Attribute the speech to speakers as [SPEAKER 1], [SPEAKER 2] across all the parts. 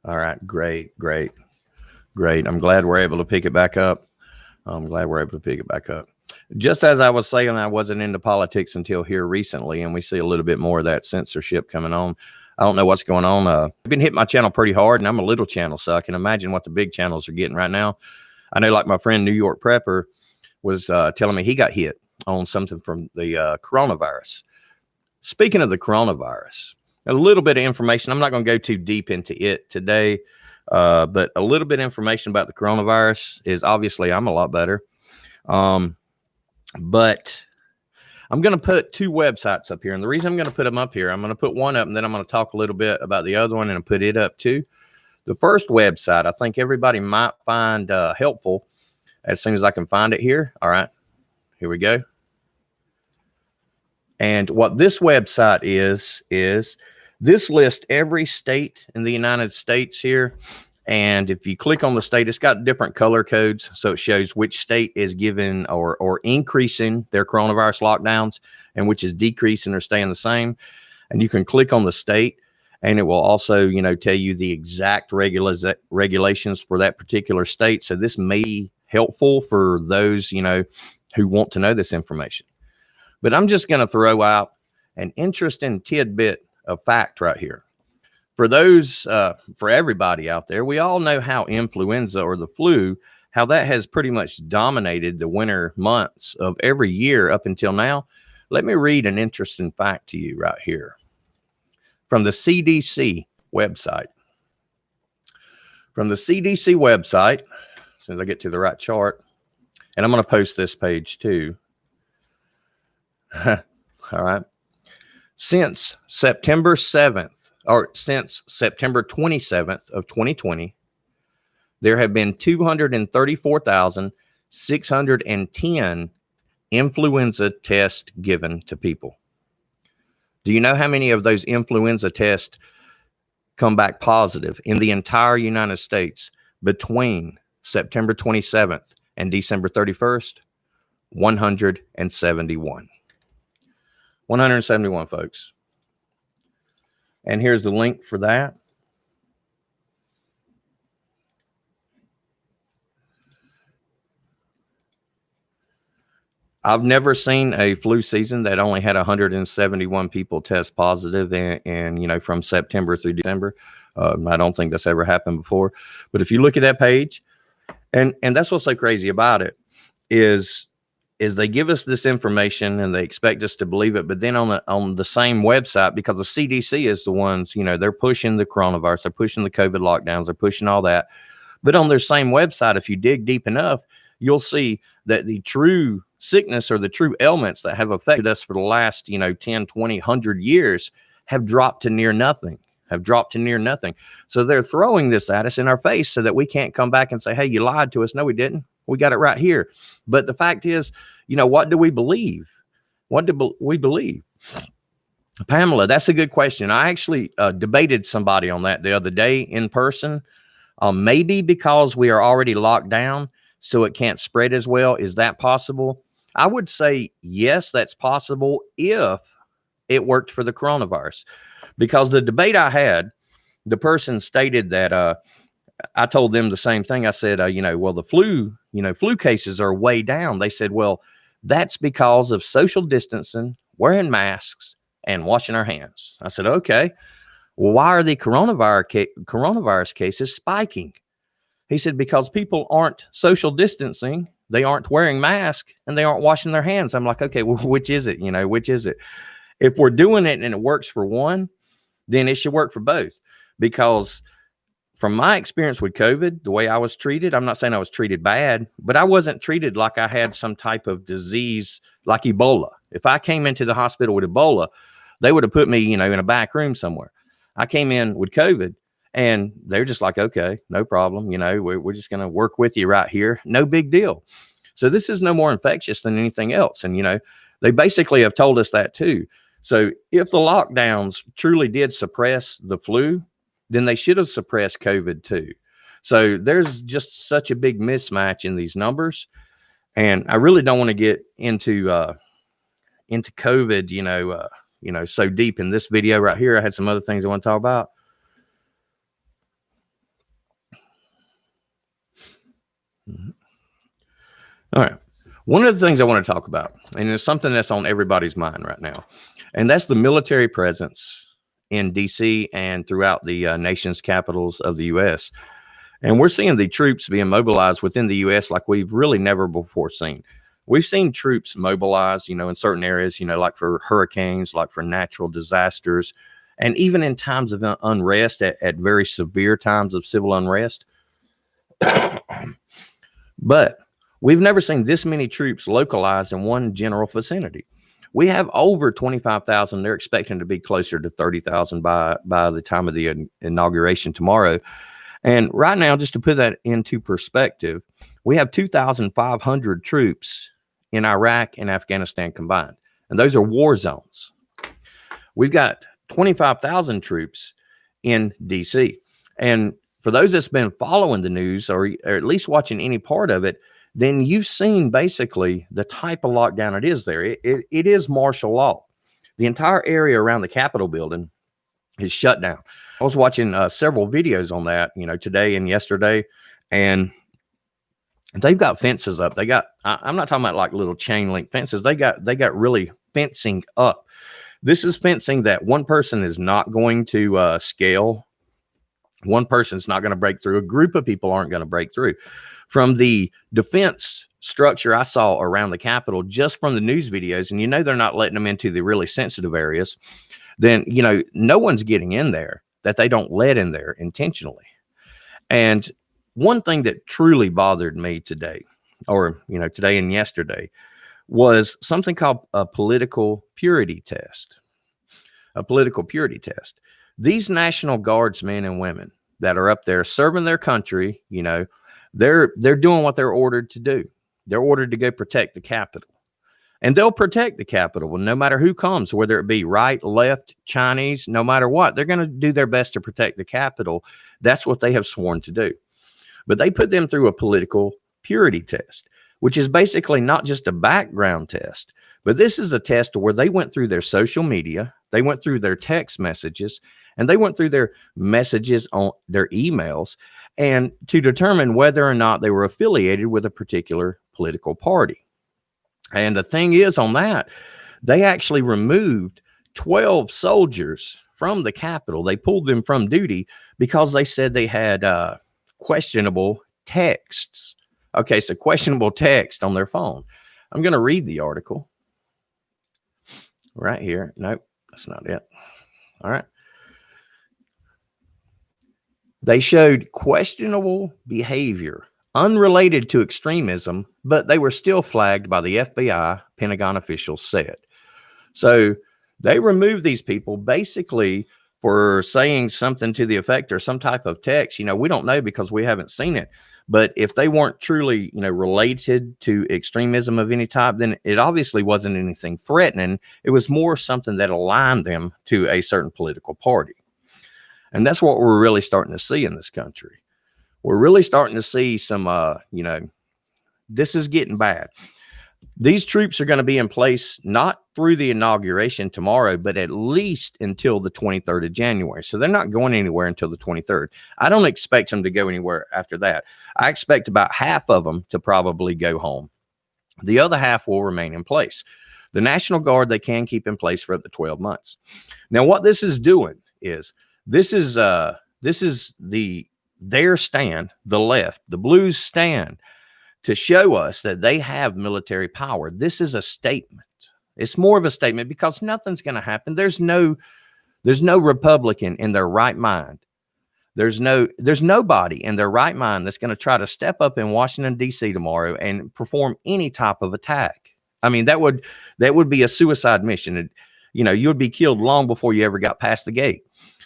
[SPEAKER 1] All right. Great. I'm glad we're able to pick it back up. Just as I was saying, I wasn't into politics until here recently, and we see a little bit more of that censorship coming on. I don't know what's going on. I've been hitting my channel pretty hard, and I'm a little channel, so I can imagine what the big channels are getting right now. I know, like my friend New York Prepper was telling me he got hit on something from the coronavirus. Speaking of the coronavirus, a little bit of information. I'm not going to go too deep into it today, but a little bit of information about the coronavirus is obviously I'm a lot better. But I'm going to put two websites up here. And the reason I'm going to put them up here, I'm going to put one up and then I'm going to talk a little bit about the other one and put it up too. The first website I think everybody might find helpful as soon as I can find it here. All right, here we go. And what this website is this lists every state in the United States here. And if you click on the state, it's got different color codes. So it shows which state is giving or increasing their coronavirus lockdowns and which is decreasing or staying the same. And you can click on the state and it will also, tell you the exact regulations for that particular state. So this may be helpful for those, who want to know this information. But I'm just going to throw out an interesting tidbit of fact right here. For those, for everybody out there, we all know how influenza or the flu, how that has pretty much dominated the winter months of every year up until now. Let me read an interesting fact to you right here from the CDC website. From the CDC website, as soon as I get to the right chart, and I'm going to post this page too. All right. Since September 7th, or since September 27th of 2020, there have been 234,610 influenza tests given to people. Do you know how many of those influenza tests come back positive in the entire United States between September 27th and December 31st? 171. 171, folks. And here's the link for that. I've never seen a flu season that only had 171 people test positive and from September through December. I don't think that's ever happened before. But if you look at that page, and that's what's so crazy about it, is they give us this information and they expect us to believe it. But then on the same website, because the CDC is the ones, they're pushing the coronavirus, they're pushing the COVID lockdowns, they're pushing all that. But on their same website, if you dig deep enough, you'll see that the true sickness or the true ailments that have affected us for the last, 10, 20, 100 years have dropped to near nothing. So they're throwing this at us in our face so that we can't come back and say, hey, you lied to us. No, we didn't. We got it right here. But the fact is, what do we believe? What do we believe? Pamela, that's a good question. I actually debated somebody on that the other day in person. Maybe because we are already locked down, so it can't spread as well. Is that possible? I would say, yes, that's possible if it worked for the coronavirus. Because the debate I had, the person stated that I told them the same thing. I said, well, the flu cases are way down. They said, well, that's because of social distancing, wearing masks, and washing our hands. I said, okay, well, why are the coronavirus cases spiking? He said, because people aren't social distancing, they aren't wearing masks, and they aren't washing their hands. I'm like, okay, well, which is it? Which is it? If we're doing it and it works for one, then it should work for both. Because from my experience with COVID, the way I was treated, I'm not saying I was treated bad, but I wasn't treated like I had some type of disease like Ebola. If I came into the hospital with Ebola, they would have put me, in a back room somewhere. I came in with COVID and they're just like, okay, no problem. We're just going to work with you right here. No big deal. So this is no more infectious than anything else. And, they basically have told us that too. So if the lockdowns truly did suppress the flu, then they should have suppressed COVID too. So there's just such a big mismatch in these numbers. And I really don't want to get into COVID, so deep in this video right here. I had some other things I want to talk about. All right. One of the things I want to talk about, and it's something that's on everybody's mind right now, and that's the military presence in DC and throughout the nation's capitals of the U.S. And we're seeing the troops being mobilized within the U.S. like we've really never before seen. We've seen troops mobilized, in certain areas, like for hurricanes, like for natural disasters, and even in times of unrest, at very severe times of civil unrest. But we've never seen this many troops localized in one general vicinity. We have over 25,000. They're expecting to be closer to 30,000 by the time of the inauguration tomorrow. And right now, just to put that into perspective, we have 2,500 troops in Iraq and Afghanistan combined. And those are war zones. We've got 25,000 troops in DC. And for those that's been following the news or at least watching any part of it, then you've seen basically the type of lockdown it is there. It is martial law. The entire area around the Capitol building is shut down. I was watching several videos on that, today and yesterday, and they've got fences up. I'm not talking about like little chain link fences. They got really fencing up. This is fencing that one person is not going to scale. One person's not going to break through. A group of people aren't going to break through. From the defense structure I saw around the Capitol, just from the news videos, and they're not letting them into the really sensitive areas, then, no one's getting in there that they don't let in there intentionally. And one thing that truly bothered me today, or, today and yesterday, was something called a political purity test. A political purity test. These National Guards men and women that are up there serving their country, they're doing what they're ordered to do. They're ordered to go protect the Capitol. And they'll protect the Capitol no matter who comes, whether it be right, left, Chinese, no matter what. They're going to do their best to protect the Capitol. That's what they have sworn to do. But they put them through a political purity test, which is basically not just a background test, but this is a test where they went through their social media, they went through their text messages, and they went through their messages on their emails, and to determine whether or not they were affiliated with a particular political party. And the thing is on that, they actually removed 12 soldiers from the Capitol. They pulled them from duty because they said they had questionable texts. Okay, so questionable text on their phone. I'm going to read the article right here. Nope, that's not it. All right. They showed questionable behavior unrelated to extremism, but they were still flagged by the FBI, Pentagon officials said. So they removed these people basically for saying something to the effect or some type of text. We don't know because we haven't seen it. But if they weren't truly, related to extremism of any type, then it obviously wasn't anything threatening. It was more something that aligned them to a certain political party. And that's what we're really starting to see in this country. We're really starting to see some, this is getting bad. These troops are going to be in place not through the inauguration tomorrow, but at least until the 23rd of January. So they're not going anywhere until the 23rd. I don't expect them to go anywhere after that. I expect about half of them to probably go home. The other half will remain in place. The National Guard, they can keep in place for up to 12 months. Now, what this is doing is this is their stand, the left, the blues stand, to show us that they have military power. This is a statement. It's more of a statement because nothing's going to happen. There's no Republican in their right mind. There's nobody in their right mind that's going to try to step up in Washington, D.C. tomorrow and perform any type of attack. I mean, that would be a suicide mission. You would be killed long before you ever got past the gate.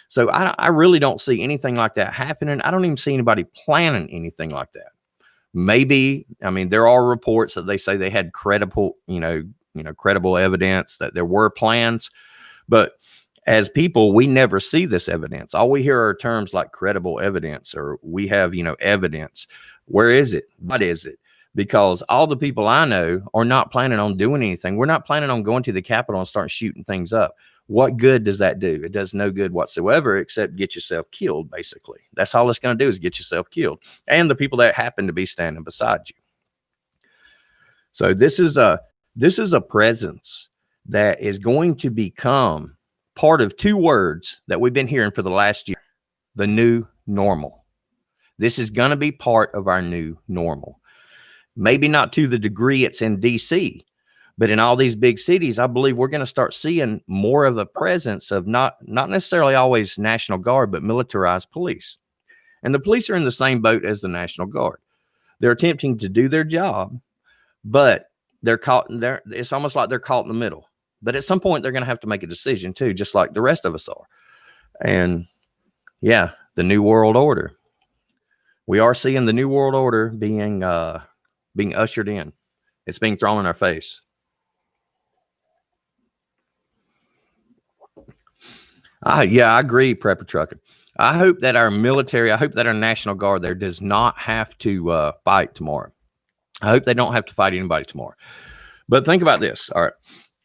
[SPEAKER 1] So I really don't see anything like that happening. I don't even see anybody planning anything like that. Maybe, there are reports that they say they had credible evidence that there were plans, but as people, we never see this evidence. All we hear are terms like credible evidence, or we have, evidence. Where is it? What is it? Because all the people I know are not planning on doing anything. We're not planning on going to the Capitol and start shooting things up. What good does that do? It does no good whatsoever, except get yourself killed, basically. That's all it's going to do is get yourself killed. And the people that happen to be standing beside you. So this is a presence that is going to become part of two words that we've been hearing for the last year: the new normal. This is going to be part of our new normal. Maybe not to the degree it's in DC, but in all these big cities, I believe we're going to start seeing more of a presence of not necessarily always National Guard, but militarized police. And the police are in the same boat as the National Guard. They're attempting to do their job, but they're caught in there. It's almost like they're caught in the middle. But at some point, they're going to have to make a decision too, just like the rest of us are. And yeah, the New World Order. We are seeing the New World Order being ushered in. It's being thrown in our face. I agree, Prepper Trucker. I hope that our military, I hope that our National Guard there does not have to fight tomorrow. I hope they don't have to fight anybody tomorrow. But think about this. All right.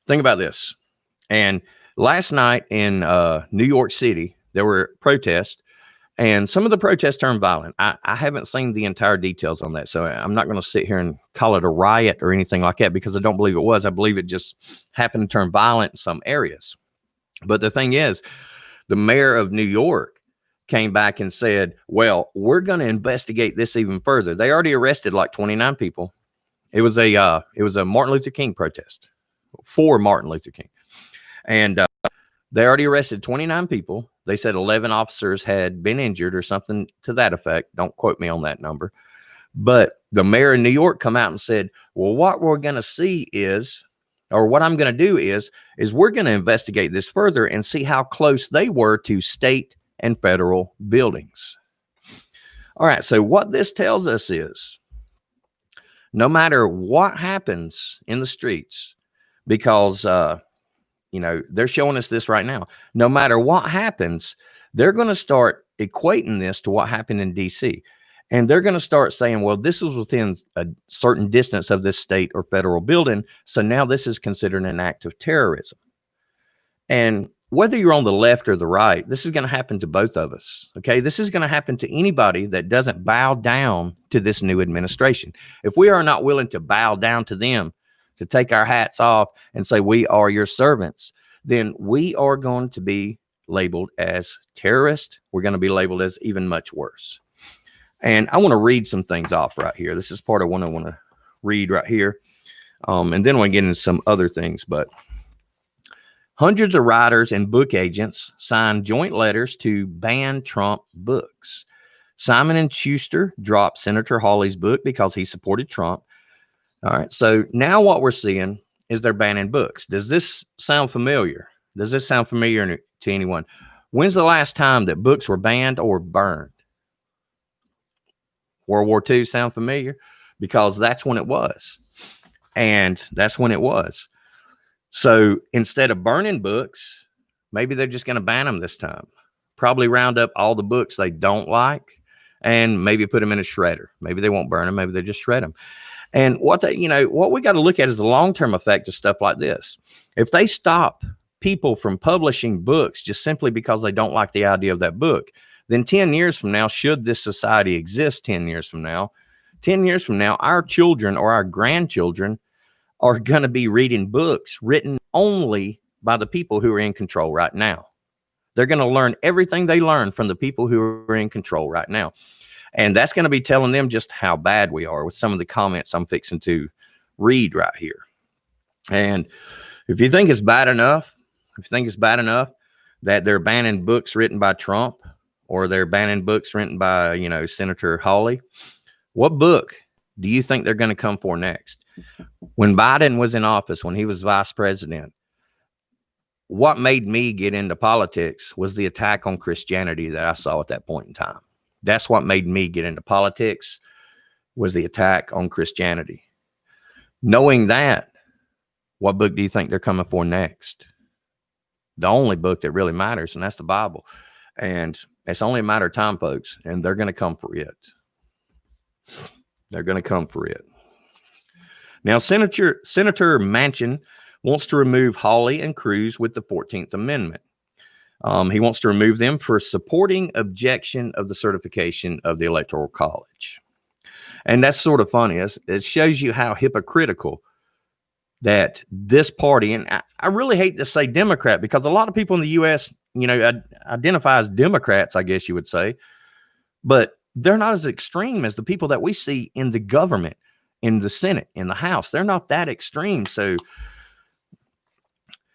[SPEAKER 1] Think about this. And last night in New York City, there were protests, and some of the protests turned violent. I haven't seen the entire details on that, so I'm not going to sit here and call it a riot or anything like that, because I don't believe it was. I believe it just happened to turn violent in some areas. But the thing is, the mayor of New York came back and said, well, we're going to investigate this even further. They already arrested like 29 people. It was a Martin Luther King protest for Martin Luther King. And they already arrested 29 people. They said 11 officers had been injured or something to that effect. Don't quote me on that number. But the mayor of New York come out and said, well, what we're going to see is, or what I'm going to do is we're going to investigate this further and see how close they were to state and federal buildings. All right. So what this tells us is, no matter what happens in the streets, because, they're showing us this right now. No matter what happens, they're going to start equating this to what happened in DC. And they're going to start saying, well, this was within a certain distance of this state or federal building, so now this is considered an act of terrorism. And whether you're on the left or the right, this is going to happen to both of us. Okay, this is going to happen to anybody that doesn't bow down to this new administration. If we are not willing to bow down to them, to take our hats off and say, we are your servants, then we are going to be labeled as terrorists. We're going to be labeled as even much worse. And I want to read some things off right here. This is part of what I want to read right here. And then we'll get into some other things. But hundreds of writers and book agents signed joint letters to ban Trump books. Simon & Schuster dropped Senator Hawley's book because he supported Trump. All right. So now what we're seeing is they're banning books. Does this sound familiar? Does this sound familiar to anyone? When's the last time that books were banned or burned? World War II sound familiar? Because that's when it was. And that's when it was. So instead of burning books, maybe they're just going to ban them this time. Probably round up all the books they don't like and maybe put them in a shredder. Maybe they won't burn them. Maybe they just shred them. And what we got to look at is the long-term effect of stuff like this. If they stop people from publishing books just simply because they don't like the idea of that book, then 10 years from now, should this society exist 10 years from now, our children or our grandchildren are going to be reading books written only by the people who are in control right now. They're going to learn everything they learn from the people who are in control right now. And that's going to be telling them just how bad we are with some of the comments I'm fixing to read right here. And if you think it's bad enough, that they're banning books written by Trump, or they're banning books written by, Senator Hawley, what book do you think they're going to come for next? When Biden was in office, when he was vice president, what made me get into politics was the attack on Christianity that I saw at that point in time. That's what made me get into politics, was the attack on Christianity. Knowing that, what book do you think they're coming for next? The only book that really matters, and that's the Bible. And it's only a matter of time, folks, and they're going to come for it. They're going to come for it. Now, Senator Manchin wants to remove Hawley and Cruz with the 14th Amendment. He wants to remove them for supporting objection of the certification of the Electoral College. And that's sort of funny. It shows you how hypocritical that this party, and I really hate to say Democrat, because a lot of people in the U.S., identify as Democrats, I guess you would say, but they're not as extreme as the people that we see in the government, in the Senate, in the House. They're not that extreme. So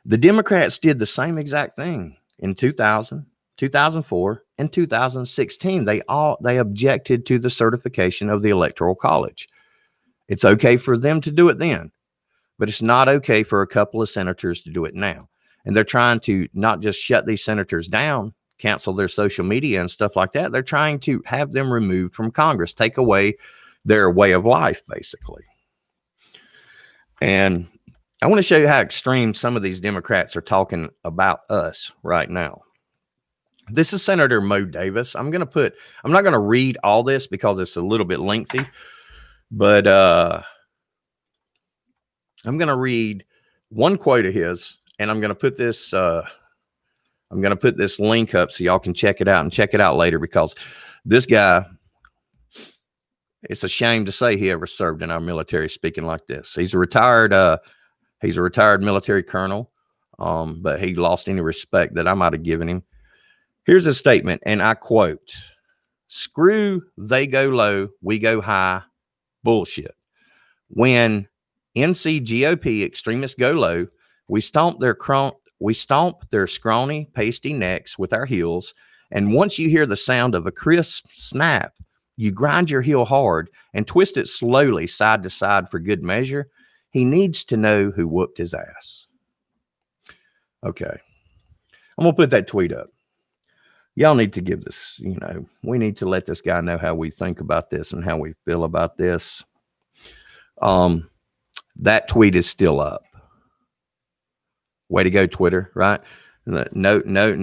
[SPEAKER 1] the Democrats did the same exact thing in 2000, 2004, and 2016. They objected to the certification of the Electoral College. It's okay for them to do it then, but it's not okay for a couple of senators to do it now. And they're trying to not just shut these senators down, cancel their social media and stuff like that. They're trying to have them removed from Congress, take away their way of life, basically. And I want to show you how extreme some of these Democrats are talking about us right now. This is Senator Mo Davis. I'm not going to read all this because it's a little bit lengthy, but I'm going to read one quote of his, and I'm going to put this link up so y'all can check it out and check it out later, because this guy, it's a shame to say he ever served in our military speaking like this. He's a retired military colonel, but he lost any respect that I might have given him. Here's a statement, and I quote, "Screw they go low, we go high, bullshit. When NCGOP extremists go low, we stomp their scrawny, pasty necks with our heels, and once you hear the sound of a crisp snap, you grind your heel hard and twist it slowly side to side for good measure. He needs to know who whooped his ass." Okay. I'm going to put that tweet up. Y'all need to give this, we need to let this guy know how we think about this and how we feel about this. That tweet is still up. Way to go, Twitter, right? No